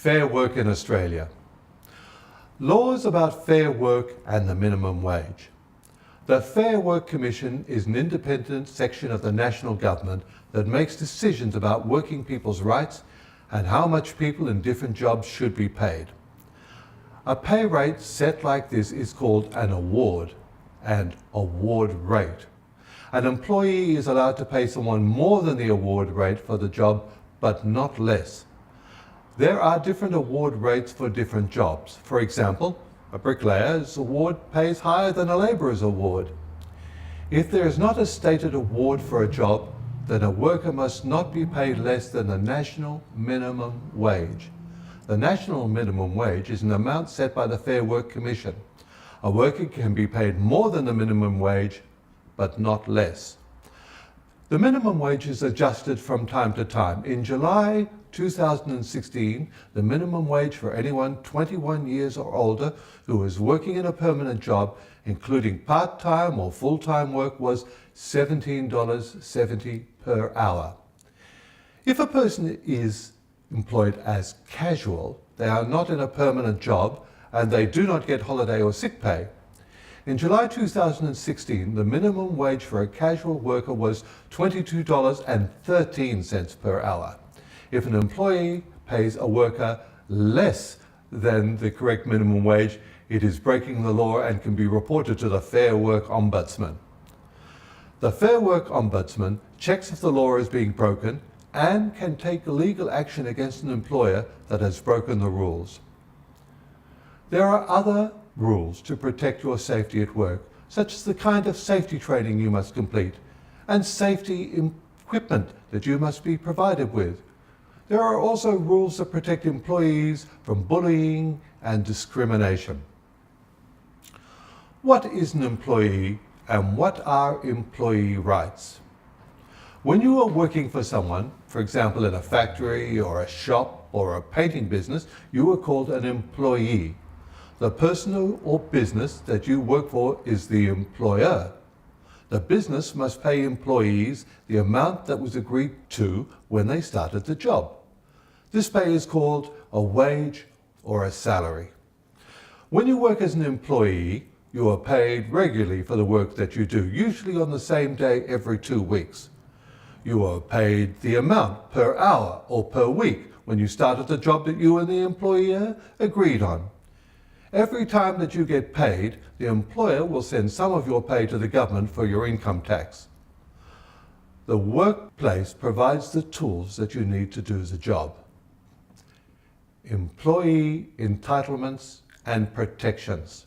Fair work in Australia. Laws about fair work and the minimum wage. The Fair Work Commission is an independent section of the national government that makes decisions about working people's rights and how much people in different jobs should be paid. A pay rate set like this is called an award and award rate. An employee is allowed to pay someone more than the award rate for the job, but not less. There are different award rates for different jobs. For example, a bricklayer's award pays higher than a labourer's award. If there is not a stated award for a job, then a worker must not be paid less than the national minimum wage. The national minimum wage is an amount set by the Fair Work Commission. A worker can be paid more than the minimum wage, but not less. The minimum wage is adjusted from time to time. In July 2016, the minimum wage for anyone 21 years or older who is working in a permanent job, including part-time or full-time work, was $17.70 per hour. If a person is employed as casual, they are not in a permanent job and they do not get holiday or sick pay. In July 2016, the minimum wage for a casual worker was $22.13 per hour. If an employee pays a worker less than the correct minimum wage, it is breaking the law and can be reported to the Fair Work Ombudsman. The Fair Work Ombudsman checks if the law is being broken and can take legal action against an employer that has broken the rules. There are other rules to protect your safety at work, such as the kind of safety training you must complete and safety equipment that you must be provided with. There are also rules that protect employees from bullying and discrimination. What is an employee and what are employee rights? When you are working for someone, for example in a factory or a shop or a painting business, you are called an employee. The person or business that you work for is the employer. The business must pay employees the amount that was agreed to when they started the job. This pay is called a wage or a salary. When you work as an employee, you are paid regularly for the work that you do, usually on the same day every 2 weeks. You are paid the amount per hour or per week when you started the job that you and the employer agreed on. Every time that you get paid, the employer will send some of your pay to the government for your income tax. The workplace provides the tools that you need to do the job. Employee entitlements and protections.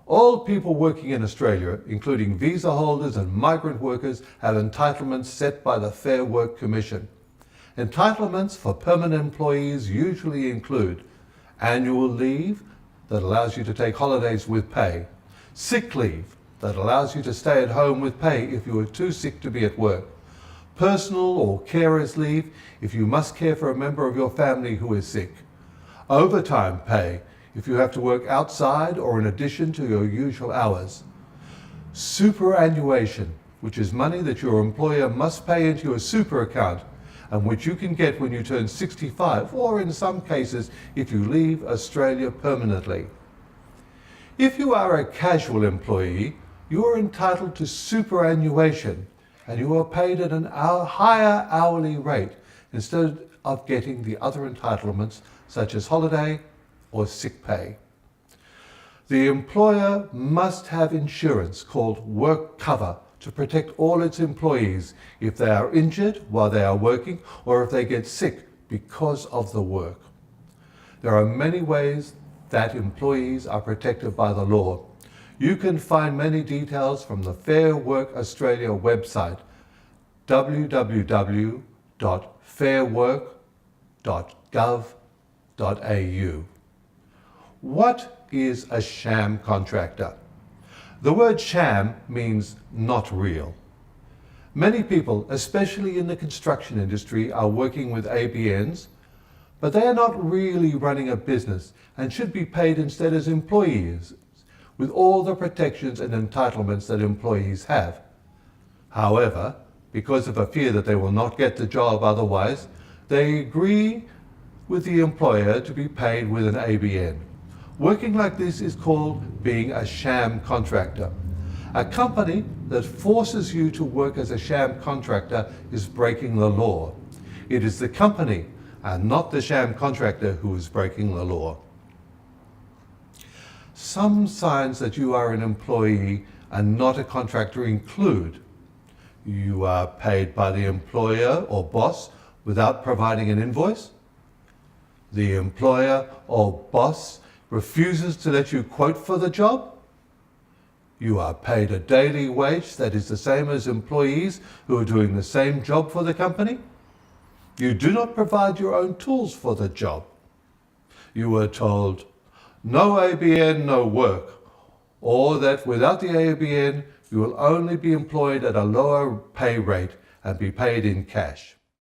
All people working in Australia, including visa holders and migrant workers, have entitlements set by the Fair Work Commission. Entitlements for permanent employees usually include annual leave that allows you to take holidays with pay, sick leave that allows you to stay at home with pay if you are too sick to be at work, personal or carer's leave if you must care for a member of your family who is sick, overtime pay if you have to work outside or in addition to your usual hours, superannuation, which is money that your employer must pay into your super account and which you can get when you turn 65 or in some cases if you leave Australia permanently. If you are a casual employee, you are entitled to superannuation and you are paid at a higher hourly rate instead of getting the other entitlements such as holiday or sick pay. The employer must have insurance called work cover to protect all its employees if they are injured while they are working or if they get sick because of the work. There are many ways that employees are protected by the law. You can find many details from the Fair Work Australia website, www.fairwork.gov.au. What is a sham contractor? The word sham means not real. Many people, especially in the construction industry, are working with ABNs, but they are not really running a business and should be paid instead as employees, with all the protections and entitlements that employees have. However, because of a fear that they will not get the job otherwise, they agree with the employer to be paid with an ABN. Working like this is called being a sham contractor. A company that forces you to work as a sham contractor is breaking the law. It is the company and not the sham contractor who is breaking the law. Some signs that you are an employee and not a contractor include: you are paid by the employer or boss without providing an invoice. The employer or boss refuses to let you quote for the job. You are paid a daily wage that is the same as employees who are doing the same job for the company. You do not provide your own tools for the job. You were told, no ABN, no work, or that without the ABN, you will only be employed at a lower pay rate and be paid in cash.